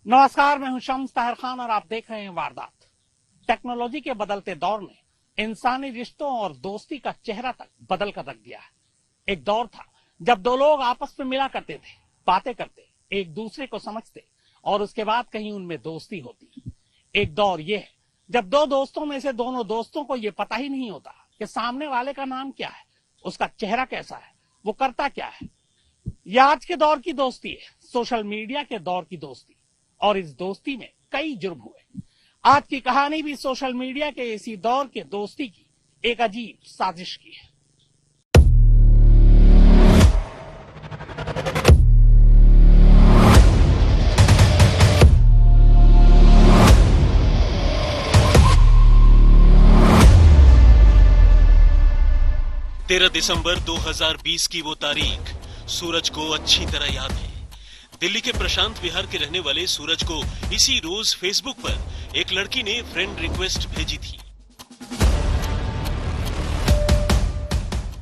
नमस्कार, मैं हूं शम्स ताहिर खान और आप देख रहे हैं वारदात। टेक्नोलॉजी के बदलते दौर ने इंसानी रिश्तों और दोस्ती का चेहरा तक बदल कर रख दिया है। एक दौर था जब दो लोग आपस में मिला करते थे, बातें करते, एक दूसरे को समझते और उसके बाद कहीं उनमें दोस्ती होती। एक दौर ये है जब दो दोस्तों में से दोनों दोस्तों को ये पता ही नहीं होता कि सामने वाले का नाम क्या है, उसका चेहरा कैसा है, वो करता क्या है। ये आज के दौर की दोस्ती है, सोशल मीडिया के दौर की दोस्ती। और इस दोस्ती में कई जुर्म हुए। आज की कहानी भी सोशल मीडिया के इसी दौर के दोस्ती की एक अजीब साजिश की है। तेरह दिसंबर 2020 की वो तारीख सूरज को अच्छी तरह याद है। दिल्ली के प्रशांत विहार के रहने वाले सूरज को इसी रोज फेसबुक पर एक लड़की ने फ्रेंड रिक्वेस्ट भेजी थी।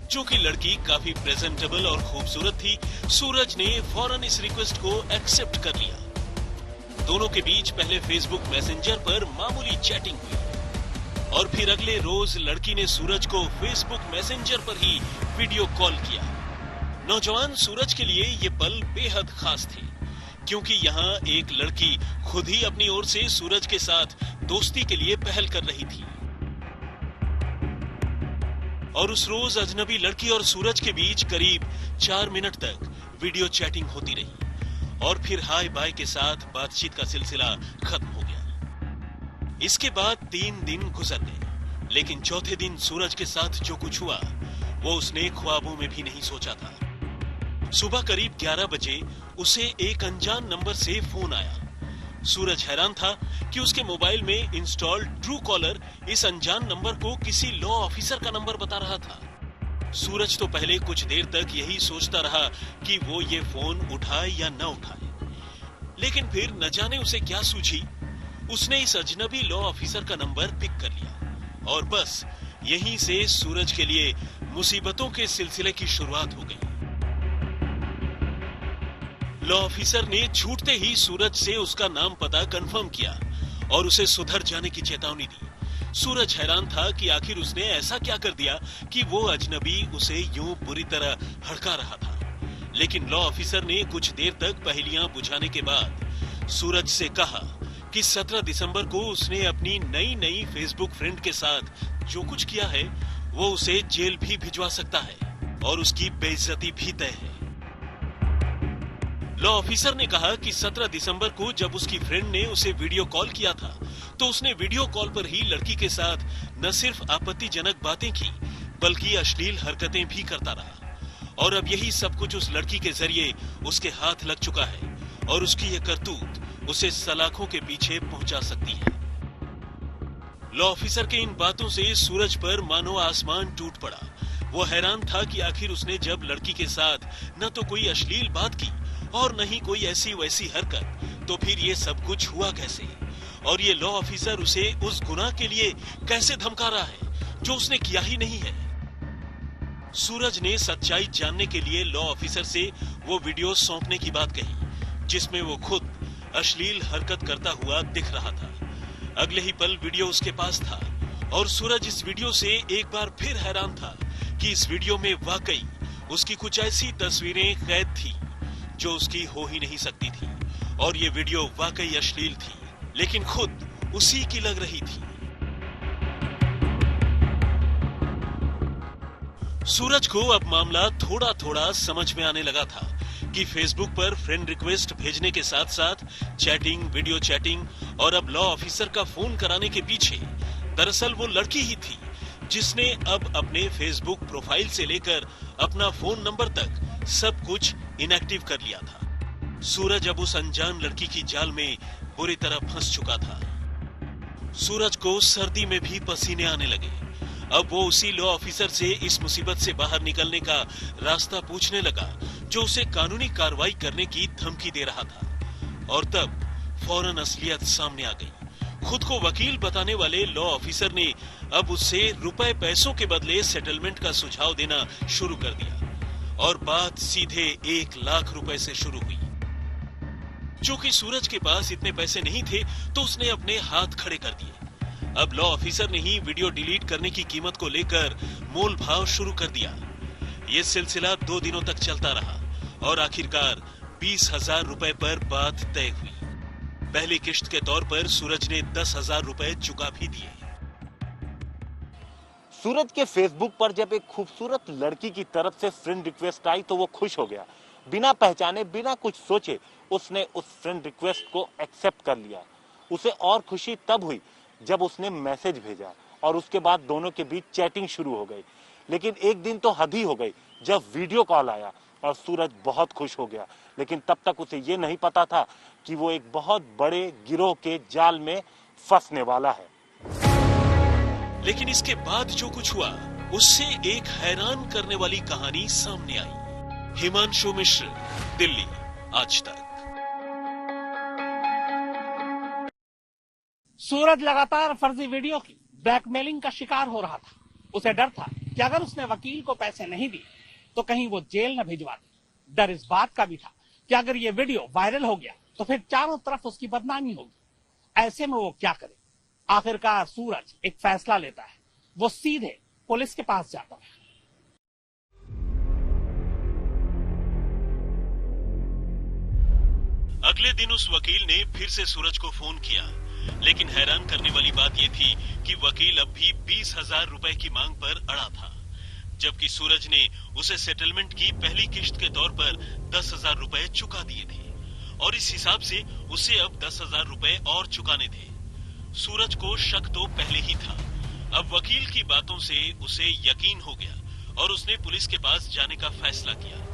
जो कि लड़की काफी प्रेजेंटेबल और खूबसूरत थी, सूरज ने फौरन इस रिक्वेस्ट को एक्सेप्ट कर लिया। दोनों के बीच पहले फेसबुक मैसेंजर पर मामूली चैटिंग हुई और फिर अगले रोज लड़की ने सूरज को फेसबुक मैसेंजर पर ही वीडियो कॉल किया। नौजवान सूरज के लिए ये पल बेहद खास थे, क्योंकि यहाँ एक लड़की खुद ही अपनी ओर से सूरज के साथ दोस्ती के लिए पहल कर रही थी। और उस रोज अजनबी लड़की और सूरज के बीच करीब 4 मिनट तक वीडियो चैटिंग होती रही और फिर हाय बाय के साथ बातचीत का सिलसिला खत्म हो गया। इसके बाद 3 दिन गुजर गए, लेकिन चौथे दिन सूरज के साथ जो कुछ हुआ वो उसने ख्वाबों में भी नहीं सोचा था। सुबह करीब 11 बजे उसे एक अनजान नंबर से फोन आया। सूरज हैरान था कि उसके मोबाइल में इंस्टॉल्ड ट्रू कॉलर इस अनजान नंबर को किसी लॉ ऑफिसर का नंबर बता रहा था। सूरज तो पहले कुछ देर तक यही सोचता रहा कि वो ये फोन उठाए या न उठाए, लेकिन फिर न जाने उसे क्या सूझी, उसने इस अजनबी लॉ ऑफिसर का नंबर पिक कर लिया और बस यहीं से सूरज के लिए मुसीबतों के सिलसिले की शुरुआत हो गई। लॉ ऑफिसर ने छूटते ही सूरज से उसका नाम पता कंफर्म किया और उसे सुधर जाने की चेतावनी दी। सूरज हैरान था कि आखिर उसने ऐसा क्या कर दिया कि वो अजनबी उसे यूं बुरी तरह हड़का रहा था। लेकिन लॉ ऑफिसर ने कुछ देर तक पहेलियां बुझाने के बाद सूरज से कहा कि 17 दिसंबर को उसने अपनी नई फेसबुक फ्रेंड के साथ जो कुछ किया है वो उसे जेल भी भिजवा सकता है और उसकी बेइज्जती भी तय है। लॉ ऑफिसर ने कहा कि 17 दिसंबर को जब उसकी फ्रेंड ने उसे वीडियो कॉल किया था तो उसने वीडियो कॉल पर ही लड़की के साथ न सिर्फ आपत्तिजनक बातें की बल्कि अश्लील हरकतें भी करता रहा और अब यही सब कुछ उस लड़की के जरिए उसके हाथ लग चुका है और उसकी ये करतूत उसे सलाखों के पीछे पहुंचा सकती है। लॉ ऑफिसर के इन बातों से सूरज पर मानो आसमान टूट पड़ा। वो हैरान था कि आखिर उसने जब लड़की के साथ न तो कोई अश्लील बात की और नहीं कोई ऐसी वैसी हरकत, तो फिर ये सब कुछ हुआ कैसे और ये लॉ ऑफिसर उसे उस गुनाह के लिए कैसे धमका रहा है जो उसने किया ही नहीं है। सूरज ने सच्चाई जानने के लिए लॉ ऑफिसर से वो वीडियो सौंपने की बात कही जिसमें वो खुद अश्लील हरकत करता हुआ दिख रहा था। अगले ही पल वीडियो उसके पास था और सूरज इस वीडियो से एक बार फिर हैरान था कि इस वीडियो में वाकई उसकी कुछ ऐसी तस्वीरें कैद थी जो उसकी हो ही नहीं सकती थी और ये वीडियो वाकई अश्लील थी, लेकिन खुद उसी की लग रही थी। सूरज को अब मामला थोड़ा थोड़ा समझ में आने लगा था कि फेसबुक पर फ्रेंड रिक्वेस्ट भेजने के साथ साथ चैटिंग, वीडियो चैटिंग और अब लॉ ऑफिसर का फोन कराने के पीछे दरअसल वो लड़की ही थी जिसने अब अपने फेसबुक प्रोफाइल से लेकर अपना फोन नंबर तक सब कुछ इनएक्टिव कर लिया था। सूरज अब उस अनजान लड़की की जाल में बुरी तरह फंस चुका था। सूरज को सर्दी में भी पसीने आने लगे। अब वो उसी लॉ ऑफिसर से इस मुसीबत से बाहर निकलने का रास्ता पूछने लगा जो उसे कानूनी कार्रवाई करने की धमकी दे रहा था। और तब फौरन असलियत सामने आ गई। खुद को वकील बताने वाले लॉ ऑफिसर ने अब उससे रुपए पैसों के बदले सेटलमेंट का सुझाव देना शुरू कर दिया और बात सीधे 1 लाख रुपए से शुरू हुई। चूंकि सूरज के पास इतने पैसे नहीं थे तो उसने अपने हाथ खड़े कर दिए। अब लॉ ऑफिसर ने ही वीडियो डिलीट करने की कीमत को लेकर मोल भाव शुरू कर दिया। ये सिलसिला 2 दिनों तक चलता रहा और आखिरकार 20,000 रुपए पर बात तय हुई। पहली किश्त के तौर पर सूरज ने 10,000 रुपए चुका भी दिए। सूरज के फेसबुक पर जब एक खूबसूरत लड़की की तरफ से फ्रेंड रिक्वेस्ट आई तो वो खुश हो गया। बिना पहचाने, बिना कुछ सोचे उसने उस फ्रेंड रिक्वेस्ट को एक्सेप्ट कर लिया। उसे और खुशी तब हुई जब उसने मैसेज भेजा और उसके बाद दोनों के बीच चैटिंग शुरू हो गई। लेकिन एक दिन तो हद ही हो गई जब वीडियो कॉल आया और सूरज बहुत खुश हो गया। लेकिन तब तक उसे ये नहीं पता था कि वो एक बहुत बड़े गिरोह के जाल में फंसने वाला है। लेकिन इसके बाद जो कुछ हुआ उससे एक हैरान करने वाली कहानी सामने आई। हिमांशु मिश्र, दिल्ली, आज तक। सूरज लगातार फर्जी वीडियो की ब्लैकमेलिंग का शिकार हो रहा था। उसे डर था कि अगर उसने वकील को पैसे नहीं दिए तो कहीं वो जेल न भिजवा दे। डर इस बात का भी था कि अगर ये वीडियो वायरल हो गया तो फिर चारों तरफ उसकी बदनामी होगी। ऐसे में वो क्या करे? आखिरकार सूरज एक फैसला लेता है। वो सीधे पुलिस के पास जाता है। अगले दिन उस वकील ने फिर से सूरज को फोन किया, लेकिन हैरान करने वाली बात यह थी कि वकील अब भी 20,000 रुपए की मांग पर अड़ा था, जबकि सूरज ने उसे सेटलमेंट की पहली किश्त के तौर पर 10,000 रुपए चुका दिए थे और इस हिसाब से उसे अब 10,000 रुपए और चुकाने थे। सूरज को शक तो पहले ही था। अब वकील की बातों से उसे यकीन हो गया और उसने पुलिस के पास जाने का फैसला किया।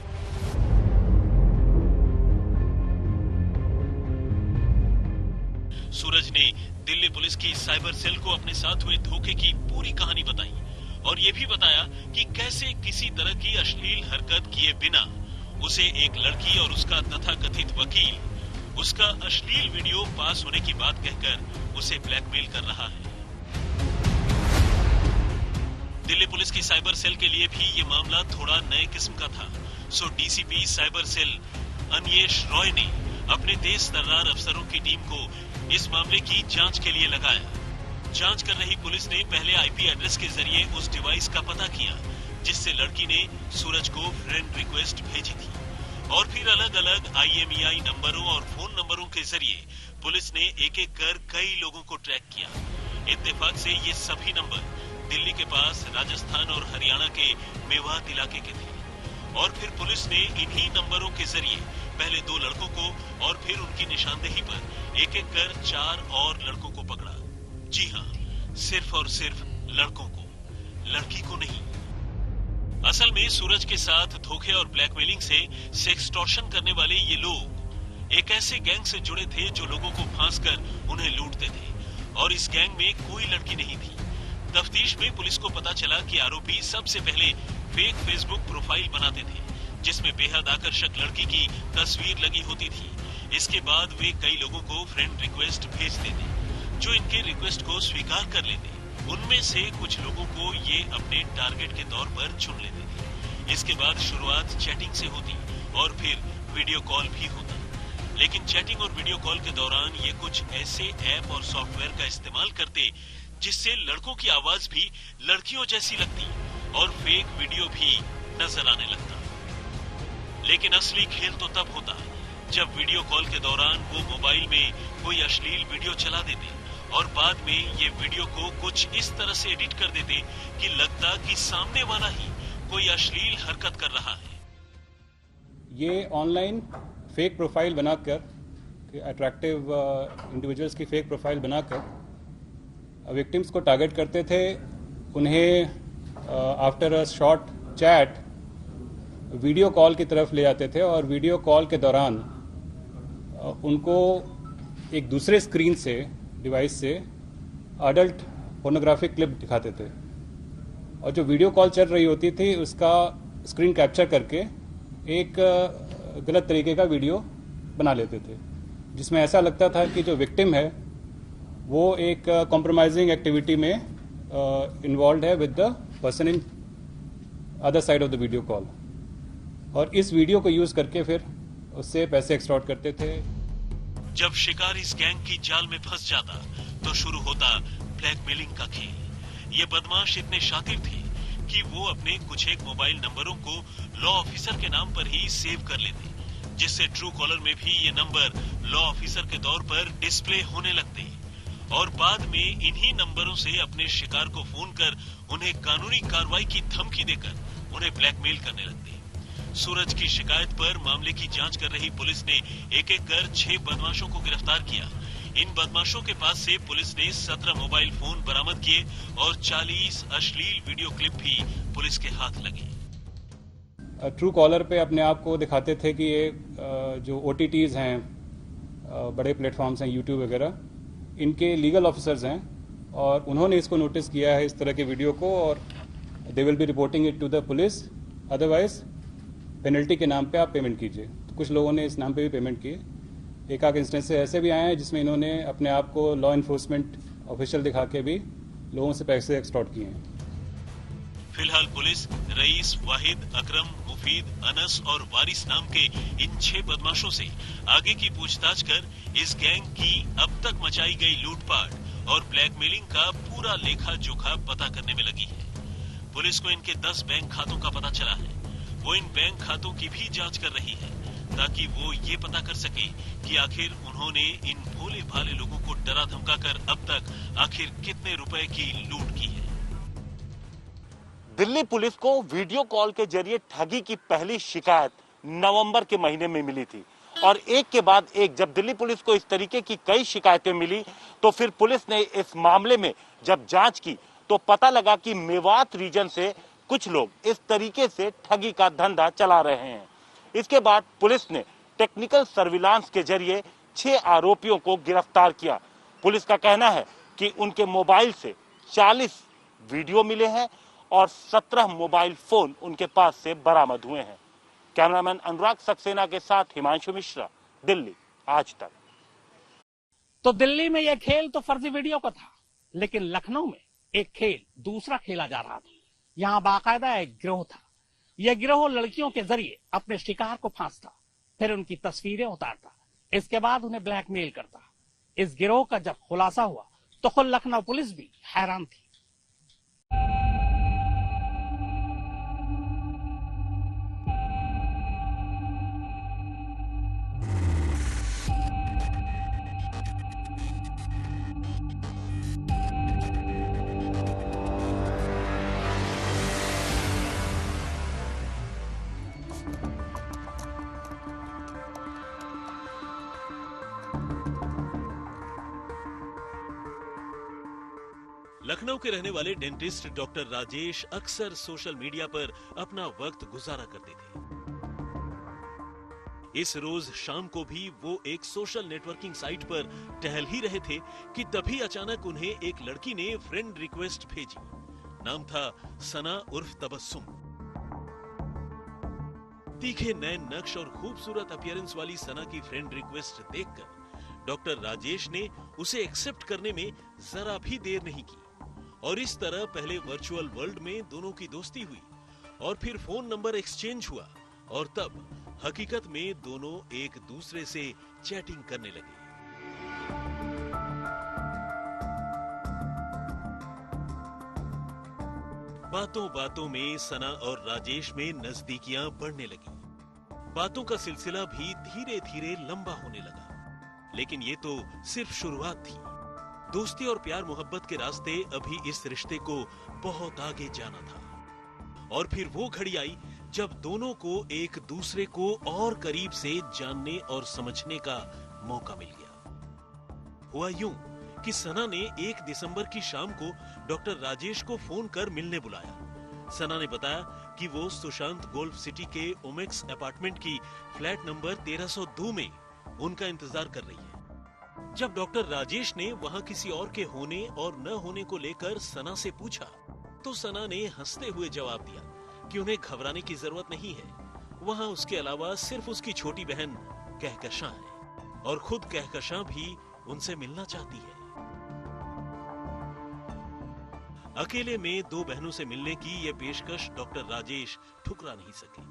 सूरज ने दिल्ली पुलिस की साइबर सेल को अपने साथ हुए धोखे की पूरी कहानी बताई और ये भी बताया कि कैसे किसी तरह की अश्लील हरकत किए बिना उसे एक लड़की और उसका तथाकथित वकील उसका अश्लील वीडियो पास होने की बात कहकर उसे ब्लैकमेल कर रहा है। दिल्ली पुलिस की साइबर सेल के लिए भी ये मामला थोड़ा नए किस्म का था। सो डीसीपी साइबर सेल अन्येश रॉय ने अपने तेज तर्रार अफसरों की टीम को इस मामले की जांच के लिए लगाया। जांच कर रही पुलिस ने पहले आईपी एड्रेस के जरिए उस डिवाइस का पता किया जिससे लड़की ने सूरज को फ्रेंड रिक्वेस्ट भेजी थी और फिर अलग अलग IMEI नंबरों और फोन नंबरों के जरिए पुलिस ने एक एक कर कई लोगों को ट्रैक किया। इत्तेफाक से ये सभी नंबर दिल्ली के पास राजस्थान और हरियाणा के मेवात इलाके के थे और फिर पुलिस ने इन्हीं नंबरों के जरिए पहले 2 लड़कों को और फिर उनकी निशानदेही पर एक एक कर 4 और लड़कों को पकड़ा। जी हाँ, सिर्फ और सिर्फ लड़कों को, लड़की को नहीं। असल में सूरज के साथ धोखे और ब्लैकमेलिंग से सेक्सटॉर्शन करने वाले ये लोग एक ऐसे गैंग से जुड़े थे जो लोगों को फांसकर उन्हें लूटते थे और इस गैंग में कोई लड़की नहीं थी। तफ्तीश में पुलिस को पता चला कि आरोपी सबसे पहले फेक फेसबुक प्रोफाइल बनाते थे जिसमें बेहद आकर्षक लड़की की तस्वीर लगी होती थी। इसके बाद वे कई लोगों को फ्रेंड रिक्वेस्ट भेजते थे जो इनके रिक्वेस्ट को स्वीकार कर लेते। उनमें से कुछ लोगों को ये अपने टारगेट के तौर पर चुन लेते थे। इसके बाद शुरुआत चैटिंग से होती और फिर वीडियो कॉल भी होता। लेकिन चैटिंग और वीडियो कॉल के दौरान ये कुछ ऐसे ऐप और सॉफ्टवेयर का इस्तेमाल करते जिससे लड़कों की आवाज भी लड़कियों जैसी लगती और फेक वीडियो भी नजर आने लगता। लेकिन असली खेल तो तब होता जब वीडियो कॉल के दौरान वो मोबाइल में कोई अश्लील वीडियो चला देते और बाद में ये वीडियो को कुछ इस तरह से एडिट कर देते कि लगता कि सामने वाला ही कोई अश्लील हरकत कर रहा है। ये ऑनलाइन फेक प्रोफाइल बनाकर, अट्रैक्टिव इंडिविजुअल्स की फेक प्रोफाइल बनाकर विक्टिम्स को टारगेट करते थे। उन्हें after a short chat video call की तरफ ले जाते थे और वीडियो कॉल के दौरान उनको एक दूसरे स्क्रीन से, डिवाइस से अडल्ट पोर्नोग्राफिक क्लिप दिखाते थे और जो वीडियो कॉल चल रही होती थी उसका स्क्रीन कैप्चर करके एक गलत तरीके का वीडियो बना लेते थे जिसमें ऐसा लगता था कि जो विक्टिम है वो एक कॉम्प्रोमाइजिंग एक्टिविटी में इन्वॉल्व है with the person in other side of the video call और इस वीडियो को यूज़ करके फिर उससे पैसे एक्सटॉर्ट करते थे। जब शिकार इस गैंग की जाल में फंस जाता तो शुरू होता ब्लैकमेलिंग का खेल। ये बदमाश इतने शातिर थे कि वो अपने कुछ एक मोबाइल नंबरों को लॉ ऑफिसर के नाम पर ही सेव कर लेते, जिससे ट्रू कॉलर में भी ये नंबर लॉ ऑफिसर के तौर पर डिस्प्ले होने लगते और बाद में इन्हीं नंबरों से अपने शिकार को फोन कर उन्हें कानूनी कार्रवाई की धमकी देकर उन्हें ब्लैकमेल करने लगते। सूरज की शिकायत पर मामले की जांच कर रही पुलिस ने एक एक कर 6 बदमाशों को गिरफ्तार किया। इन बदमाशों के पास से पुलिस ने 17 मोबाइल फोन बरामद किए और 40 अश्लील वीडियो क्लिप भी पुलिस के हाथ लगे। ट्रू कॉलर पे अपने आप को दिखाते थे कि ये जो OTTs हैं, बड़े प्लेटफॉर्म्स हैं, यूट्यूब वगैरह, इनके लीगल ऑफिसर्स हैं और उन्होंने इसको नोटिस किया है इस तरह के वीडियो को और they will be reporting it to the police, otherwise penalty के नाम पे आप पेमेंट कीजिए। तो कुछ लोगों ने इस नाम पे भी पेमेंट किए। एक आध इंस्टेंस ऐसे भी आए हैं जिसमें इन्होंने अपने आप को लॉ इन्फोर्समेंट ऑफिशियल दिखा के भी लोगों से पैसे एक्सटॉर्ट किए हैं। फिलहाल पुलिस रईस, वाहिद, अकरम, मुफीद, अनस और वारिस नाम के इन 6 बदमाशों से आगे की पूछताछ कर इस गैंग की अब तक मचाई गई लूटपाट और ब्लैकमेलिंग का पूरा लेखा जोखा पता करने में लगी है। पुलिस को इनके 10 बैंक खातों का पता चला है। वो इन बैंक खातों की भी जांच कर रही है ताकि वो ये पता कर सके कि आखिर उन्होंने इन भोले भाले लोगों को डरा धमका कर अब तक आखिर कितने रुपए की लूट की है। दिल्ली पुलिस को वीडियो कॉल के जरिए ठगी की पहली शिकायत नवंबर के महीने में मिली थी और एक के बाद एक जब दिल्ली पुलिस को इस तरीके की कई शिकायतें मिली तो फिर पुलिस ने इस मामले में जब जांच की तो पता लगा कि मेवात रीजन से कुछ लोग इस तरीके से ठगी का धंधा चला रहे हैं। इसके बाद पुलिस ने टेक्निकल सर्विलांस के जरिए 6 आरोपियों को गिरफ्तार किया। पुलिस का कहना है कि उनके मोबाइल से 40 वीडियो मिले हैं और 17 मोबाइल फोन उनके पास से बरामद हुए हैं। कैमरामैन अनुराग सक्सेना के साथ हिमांशु मिश्रा, दिल्ली आज तक। तो दिल्ली में यह खेल तो फर्जी वीडियो का था, लेकिन लखनऊ में एक खेल दूसरा खेला जा रहा था। यहाँ बाकायदा एक गिरोह था। यह गिरोह लड़कियों के जरिए अपने शिकार को फांसता, फिर उनकी तस्वीरें उतारता, इसके बाद उन्हें ब्लैकमेल करता। इस गिरोह का जब खुलासा हुआ तो खुद लखनऊ पुलिस भी हैरान थी। लखनऊ के रहने वाले डेंटिस्ट डॉक्टर राजेश अक्सर सोशल मीडिया पर अपना वक्त गुजारा करते थे। इस रोज शाम को भी वो एक सोशल नेटवर्किंग साइट पर टहल ही रहे थे कि तभी अचानक उन्हें एक लड़की ने फ्रेंड रिक्वेस्ट भेजी। नाम था सना उर्फ तबस्सुम। तीखे नए नक्श और खूबसूरत अपीयरेंस वाली सना की फ्रेंड रिक्वेस्ट देखकर डॉक्टर राजेश ने उसे एक्सेप्ट करने में जरा भी देर नहीं की और इस तरह पहले वर्चुअल वर्ल्ड में दोनों की दोस्ती हुई और फिर फोन नंबर एक्सचेंज हुआ और तब हकीकत में दोनों एक दूसरे से चैटिंग करने लगे। बातों बातों में सना और राजेश में नजदीकियां बढ़ने लगी। बातों का सिलसिला भी धीरे धीरे लंबा होने लगा, लेकिन ये तो सिर्फ शुरुआत थी। दोस्ती और प्यार मोहब्बत के रास्ते अभी इस रिश्ते को बहुत आगे जाना था और फिर वो घड़ी आई जब दोनों को एक दूसरे को और करीब से जानने और समझने का मौका मिल गया। हुआ यूं कि सना ने 1 दिसंबर की शाम को डॉक्टर राजेश को फोन कर मिलने बुलाया। सना ने बताया कि वो सुशांत गोल्फ सिटी के ओमेक्स अपार्टमेंट की फ्लैट नंबर 1302 में उनका इंतजार कर रही है। जब डॉक्टर राजेश ने वहां किसी और के होने और न होने को लेकर सना से पूछा तो सना ने हंसते हुए जवाब दिया कि उन्हें घबराने की जरूरत नहीं है, वहां उसके अलावा सिर्फ उसकी छोटी बहन कहकशां है और खुद कहकशां भी उनसे मिलना चाहती है। अकेले में 2 बहनों से मिलने की यह पेशकश डॉक्टर राजेश ठुकरा नहीं सके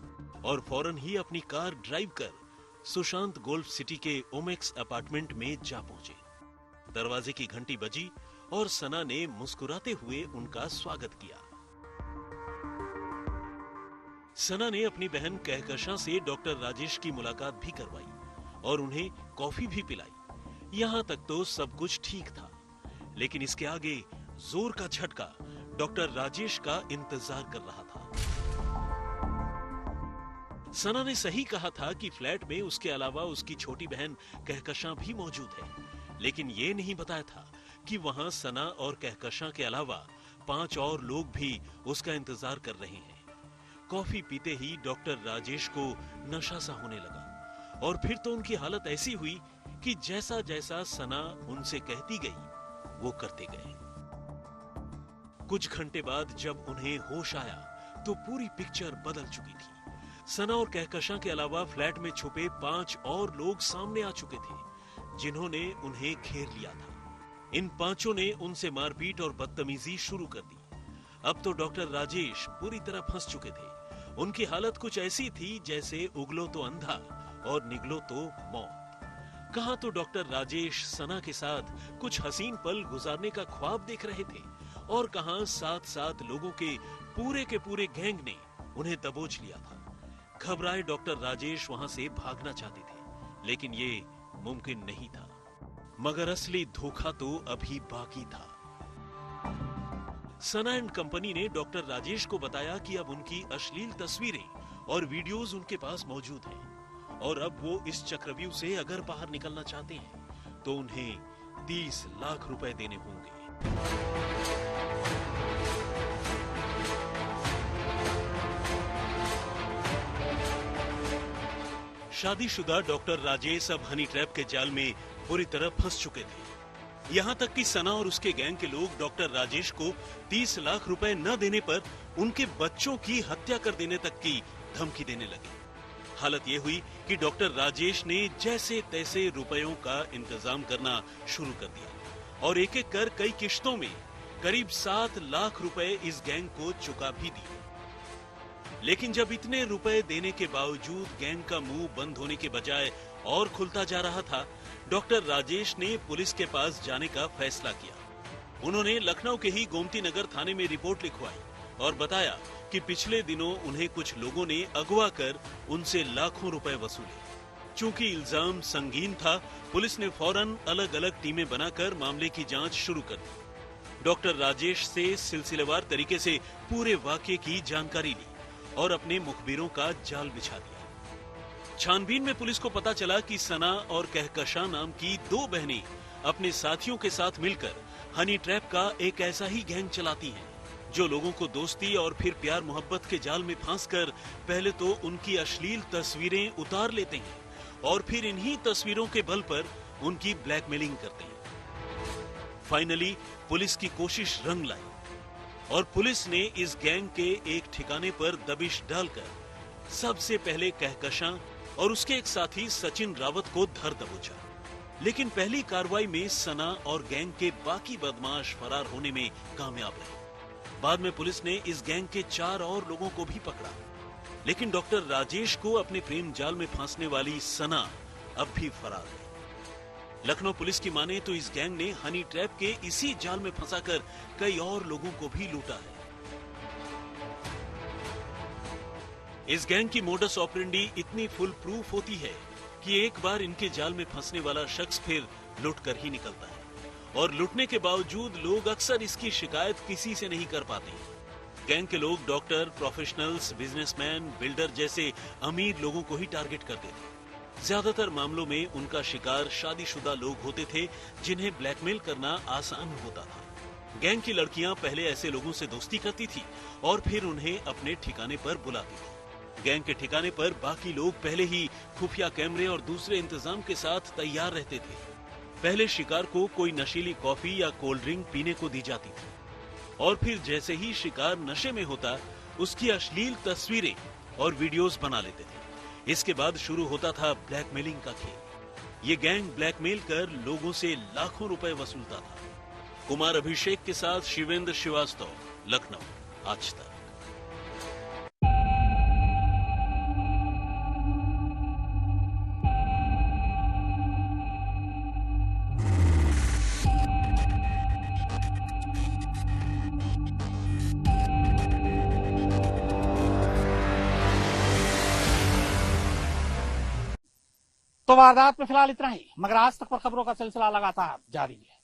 और फौरन ही अपनी कार ड्राइव कर सुशांत गोल्फ सिटी के ओमेक्स अपार्टमेंट में जा पहुंचे। दरवाजे की घंटी बजी और सना ने मुस्कुराते हुए उनका स्वागत किया। सना ने अपनी बहन कहकशां से डॉक्टर राजेश की मुलाकात भी करवाई और उन्हें कॉफी भी पिलाई। यहां तक तो सब कुछ ठीक था, लेकिन इसके आगे जोर का झटका डॉक्टर राजेश का इंतजार कर रहा था। सना ने सही कहा था कि फ्लैट में उसके अलावा उसकी छोटी बहन कहकशां भी मौजूद है, लेकिन ये नहीं बताया था कि वहां सना और कहकशां के अलावा 5 और लोग भी उसका इंतजार कर रहे हैं। कॉफी पीते ही डॉक्टर राजेश को नशा सा होने लगा और फिर तो उनकी हालत ऐसी हुई कि जैसा जैसा सना उनसे कहती गई वो करते गए। कुछ घंटे बाद जब उन्हें होश आया तो पूरी पिक्चर बदल चुकी थी। सना और कहकशां के अलावा फ्लैट में छुपे 5 और लोग सामने आ चुके थे, जिन्होंने उन्हें घेर लिया था। इन 5 ने उनसे मारपीट और बदतमीजी शुरू कर दी। अब तो डॉक्टर राजेश पूरी तरह फंस चुके थे। उनकी हालत कुछ ऐसी थी जैसे उगलो तो अंधा और निगलो तो मौत। कहां तो डॉक्टर राजेश सना के साथ कुछ हसीन पल गुजारने का ख्वाब देख रहे थे और कहां 7 लोगों के पूरे गैंग ने उन्हें दबोच लिया था। घबराए डॉक्टर राजेश वहां से भागना चाहते थे, लेकिन ये मुमकिन नहीं था। मगर असली धोखा तो अभी बाकी था। सना एंड कंपनी ने डॉक्टर राजेश को बताया कि अब उनकी अश्लील तस्वीरें और वीडियोस उनके पास मौजूद हैं और अब वो इस चक्रव्यूह से अगर बाहर निकलना चाहते हैं तो उन्हें 30 लाख रुपए देने होंगे। शादीशुदा डॉक्टर राजेश अब हनी ट्रैप के जाल में बुरी तरह फंस चुके थे। यहाँ तक कि सना और उसके गैंग के लोग डॉक्टर राजेश को 30 लाख रुपए न देने पर उनके बच्चों की हत्या कर देने तक की धमकी देने लगे। हालत ये हुई कि डॉक्टर राजेश ने जैसे तैसे रुपयों का इंतजाम करना शुरू कर दिया और एक एक कर कई किश्तों में करीब 7 लाख रुपए इस गैंग को चुका भी दिए। लेकिन जब इतने रुपए देने के बावजूद गैंग का मुंह बंद होने के बजाय और खुलता जा रहा था, डॉक्टर राजेश ने पुलिस के पास जाने का फैसला किया। उन्होंने लखनऊ के ही गोमती नगर थाने में रिपोर्ट लिखवाई और बताया कि पिछले दिनों उन्हें कुछ लोगों ने अगवा कर उनसे लाखों रुपए वसूले। चूंकि इल्जाम संगीन था, पुलिस ने फौरन अलग अलग टीमें बनाकर मामले की जांच शुरू कर दी। डॉक्टर राजेश से सिलसिलेवार तरीके से पूरे वाकये की जानकारी ली और अपने मुखबिरों का जाल बिछा दिया। छानबीन में पुलिस को पता चला कि सना और कहकशां नाम की 2 बहनें अपने साथियों के साथ मिलकर हनी ट्रैप का एक ऐसा ही गैंग चलाती हैं, जो लोगों को दोस्ती और फिर प्यार मोहब्बत के जाल में फांसकर पहले तो उनकी अश्लील तस्वीरें उतार लेते हैं और फिर इन्हीं तस्वीरों के बल पर उनकी ब्लैकमेलिंग करते हैं। फाइनली पुलिस की कोशिश रंग लाई और पुलिस ने इस गैंग के एक ठिकाने पर दबिश डालकर सबसे पहले कहकशां और उसके एक साथी सचिन रावत को धर दबोचा। लेकिन पहली कार्रवाई में सना और गैंग के बाकी बदमाश फरार होने में कामयाब रहे। बाद में पुलिस ने इस गैंग के 4 और लोगों को भी पकड़ा, लेकिन डॉक्टर राजेश को अपने प्रेम जाल में फांसने वाली सना अब भी फरार है। लखनऊ पुलिस की माने तो इस गैंग ने हनी ट्रैप के इसी जाल में फंसाकर कई और लोगों को भी लूटा है। इस गैंग की मोडस ऑपरेंडी इतनी फुल प्रूफ होती है कि एक बार इनके जाल में फंसने वाला शख्स फिर लुट कर ही निकलता है और लुटने के बावजूद लोग अक्सर इसकी शिकायत किसी से नहीं कर पाते। गैंग के लोग डॉक्टर, प्रोफेशनल्स, बिजनेसमैन, बिल्डर जैसे अमीर लोगों को ही टारगेट करते थे। ज्यादातर मामलों में उनका शिकार शादीशुदा लोग होते थे, जिन्हें ब्लैकमेल करना आसान होता था। गैंग की लड़कियां पहले ऐसे लोगों से दोस्ती करती थी और फिर उन्हें अपने ठिकाने पर बुलाती थी। गैंग के ठिकाने पर बाकी लोग पहले ही खुफिया कैमरे और दूसरे इंतजाम के साथ तैयार रहते थे। पहले शिकार को कोई नशीली कॉफी या कोल्ड ड्रिंक पीने को दी जाती थी और फिर जैसे ही शिकार नशे में होता, उसकी अश्लील तस्वीरें और वीडियोस बना लेते थे। इसके बाद शुरू होता था ब्लैकमेलिंग का खेल। ये गैंग ब्लैकमेल कर लोगों से लाखों रुपए वसूलता था। कुमार अभिषेक के साथ शिवेंद्र श्रीवास्तव, लखनऊ, आज तक। तो वारदात में फिलहाल इतना ही, मगर आज तक पर खबरों का सिलसिला लगातार जारी है।